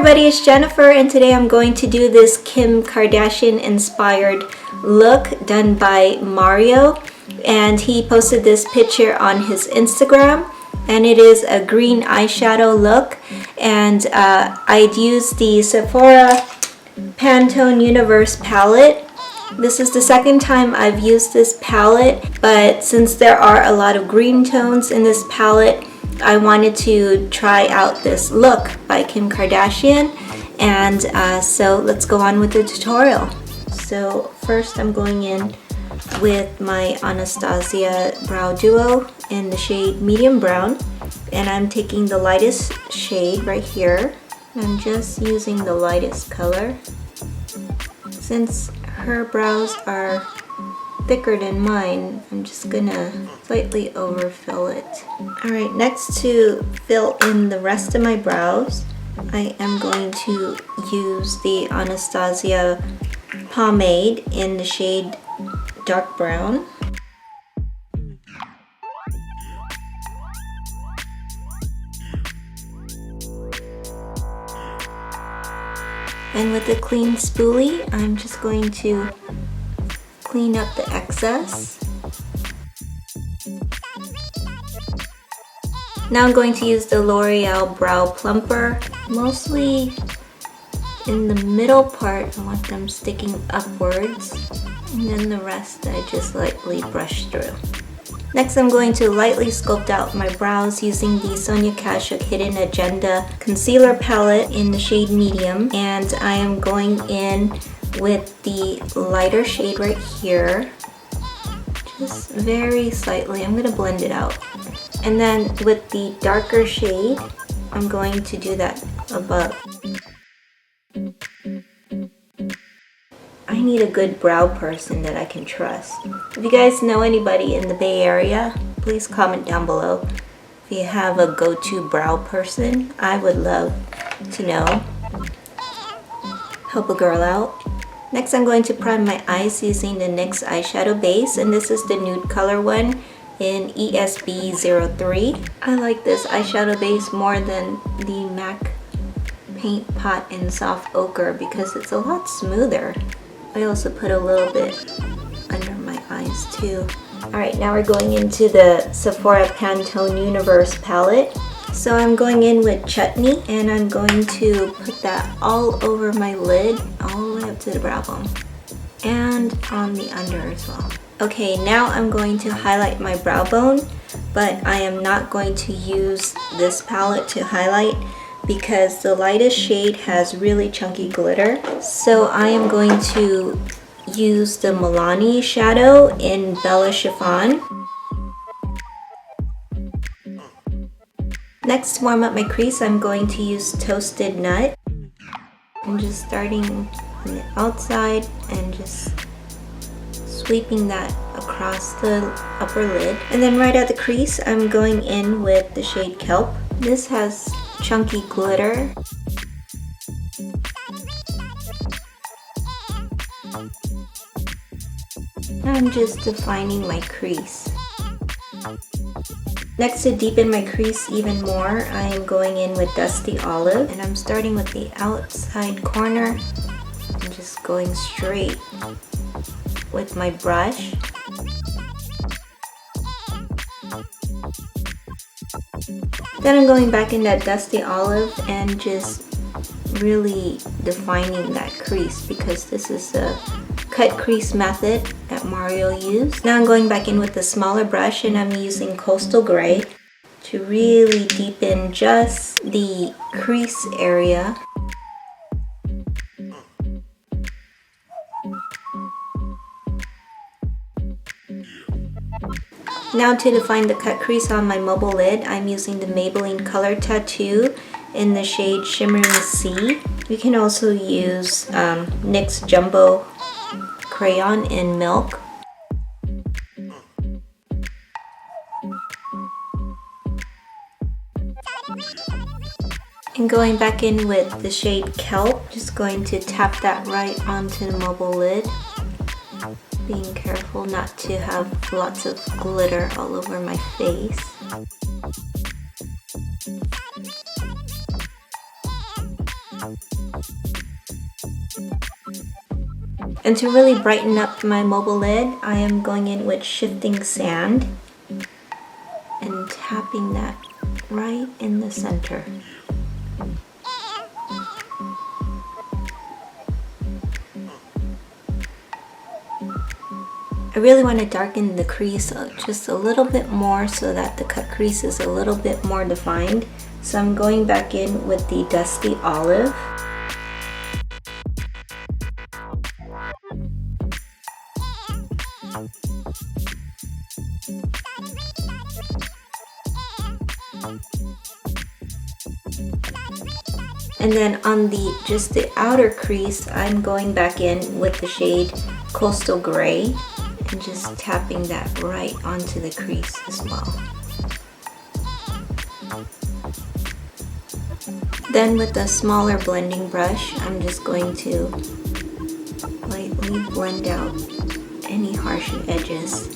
everybody, it's Jennifer, and today I'm going to do this Kim Kardashian inspired look done by Mario, and he posted this picture on his Instagram, and it is a green eyeshadow look, and I'd used the Sephora Pantone Universe Palette. This is the second time I've used this palette, but since there are a lot of green tones in this palette, I wanted to try out this look by Kim Kardashian, and so let's go on with the tutorial. So first I'm going in with my Anastasia Brow Duo in the shade Medium Brown, and I'm taking the lightest shade right here. I'm just using the lightest color. Since her brows are thicker than mine, I'm just gonna slightly overfill it. Alright, next to fill in the rest of my brows, I am going to use the Anastasia pomade in the shade Dark Brown. And with a clean spoolie, I'm just going to clean up the excess. Now I'm going to use the L'Oreal Brow Plumper, mostly in the middle part. I want them sticking upwards, and then the rest I just lightly brush through. Next, I'm going to lightly sculpt out my brows using the Sonia Kashuk Hidden Agenda Concealer Palette in the shade Medium, and I am going in with the lighter shade right here, just very slightly. I'm going to blend it out. And then with the darker shade, I'm going to do that above. I need a good brow person that I can trust. If you guys know anybody in the Bay Area, please comment down below. If you have a go-to brow person, I would love to know. Help a girl out. Next, I'm going to prime my eyes using the NYX eyeshadow base, and this is the nude color one in ESB03. I like this eyeshadow base more than the MAC Paint Pot in Soft Ochre because it's a lot smoother. I also put a little bit under my eyes too. Alright, now we're going into the Sephora Pantone Universe Palette. So I'm going in with Chutney, and I'm going to put that all over my lid, all the way up to the brow bone, and on the under as well. Okay, now I'm going to highlight my brow bone, but I am not going to use this palette to highlight because the lightest shade has really chunky glitter. So I am going to use the Milani shadow in Bella Chiffon. Next, to warm up my crease, I'm going to use Toasted Nut. I'm just starting on the outside and just sweeping that across the upper lid. And then right at the crease, I'm going in with the shade Kelp. This has chunky glitter. I'm just defining my crease. Next, to deepen my crease even more, I am going in with Dusty Olive, and I'm starting with the outside corner and just going straight with my brush. Then I'm going back in that Dusty Olive and just really defining that crease because this is a cut crease method that Mario used. Now I'm going back in with the smaller brush, and I'm using Coastal Gray to really deepen just the crease area. Now to define the cut crease on my mobile lid, I'm using the Maybelline Color Tattoo in the shade Shimmering Sea. You can also use NYX Jumbo Crayon in Milk. And going back in with the shade Kelp, just going to tap that right onto the mobile lid. Being careful not to have lots of glitter all over my face. And to really brighten up my mobile lid, I am going in with Shifting Sand and tapping that right in the center. I really want to darken the crease just a little bit more so that the cut crease is a little bit more defined. So I'm going back in with the Dusty Olive. And then on just the outer crease, I'm going back in with the shade Coastal Gray and just tapping that right onto the crease as well. Then with a smaller blending brush, I'm just going to lightly blend out any harsh edges.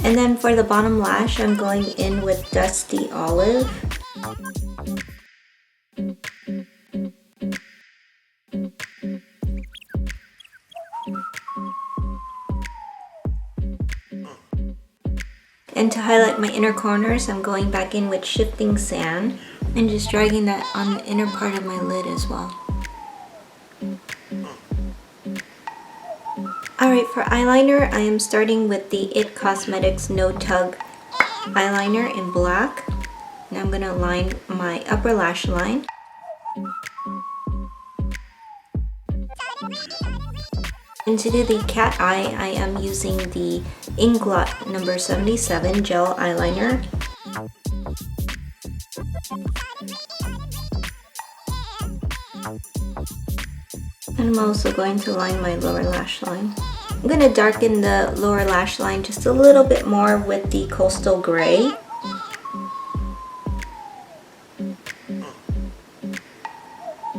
And then for the bottom lash, I'm going in with Dusty Olive. And to highlight my inner corners, I'm going back in with Shifting Sand and just dragging that on the inner part of my lid as well. Alright, for eyeliner, I am starting with the IT Cosmetics No Tug eyeliner in black. And I'm going to line my upper lash line. And to do the cat eye, I am using the Inglot number 77 gel eyeliner. And I'm also going to line my lower lash line. I'm going to darken the lower lash line just a little bit more with the Coastal Gray.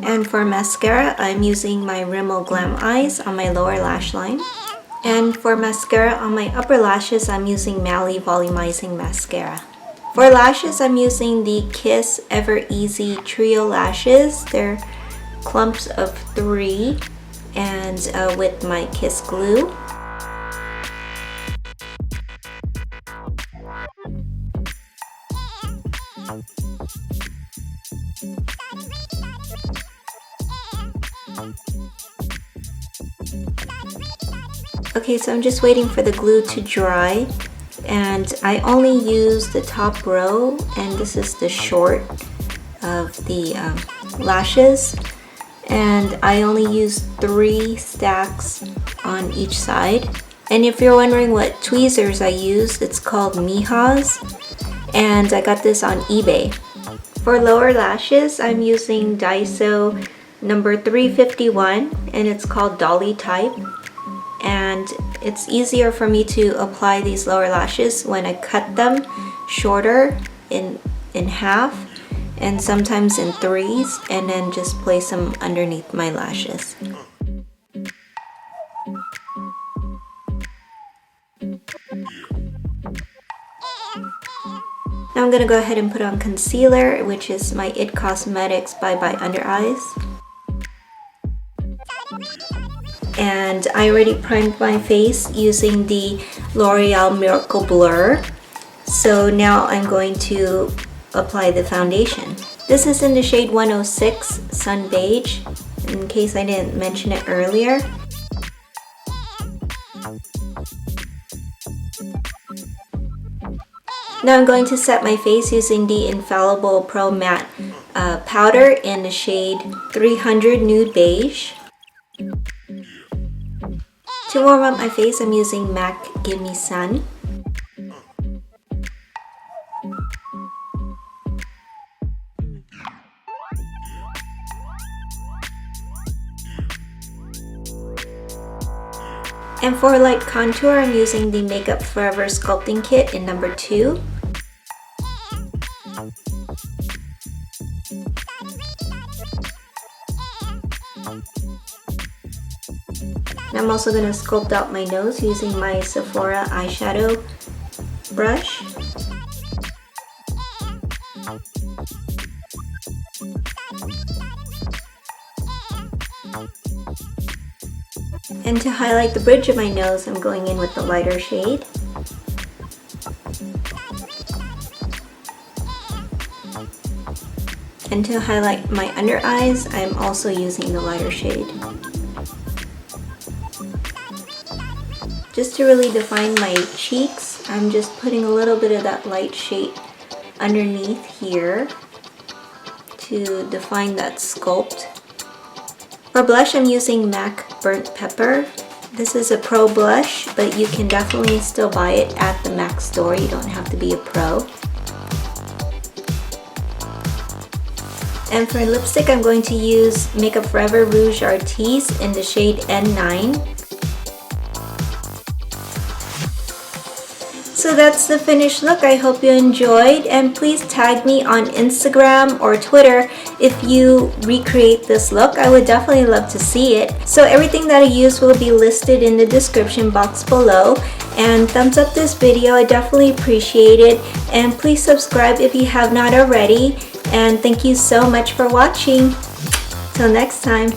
And for mascara, I'm using my Rimmel Glam Eyes on my lower lash line. And for mascara on my upper lashes, I'm using Mally Volumizing Mascara. For lashes, I'm using the Kiss Ever Easy Trio Lashes. They're clumps of 3 and with my Kiss glue. Okay, so I'm just waiting for the glue to dry, and I only use the top row, and this is the short of the lashes, and I only use 3 stacks on each side. And if you're wondering what tweezers I use, it's called Mihas, and I got this on eBay. For lower lashes, I'm using Daiso number 351, and it's called Dolly Type. And it's easier for me to apply these lower lashes when I cut them shorter in half and sometimes in 3s, and then just place them underneath my lashes. Now I'm going to go ahead and put on concealer, which is my IT Cosmetics Bye Bye Under Eyes. And I already primed my face using the L'Oreal Miracle Blur. So now I'm going to apply the foundation. This is in the shade 106 Sun Beige, in case I didn't mention it earlier. Now I'm going to set my face using the Infallible Pro Matte powder in the shade 300 Nude Beige. To warm up my face, I'm using MAC Gimme Sun. And for light contour, I'm using the Makeup Forever Sculpting Kit in number 2. And I'm also going to sculpt out my nose using my Sephora eyeshadow brush. And to highlight the bridge of my nose, I'm going in with the lighter shade. And to highlight my under eyes, I'm also using the lighter shade. Just to really define my cheeks, I'm just putting a little bit of that light shade underneath here to define that sculpt. For blush, I'm using MAC Burnt Pepper. This is a pro blush, but you can definitely still buy it at the MAC store. You don't have to be a pro. And for lipstick, I'm going to use Makeup Forever Rouge Artiste in the shade N9. So that's the finished look. I hope you enjoyed, and please tag me on Instagram or Twitter if you recreate this look. I would definitely love to see it. So everything that I used will be listed in the description box below. And thumbs up this video, I definitely appreciate it. And please subscribe if you have not already. And thank you so much for watching. Till next time.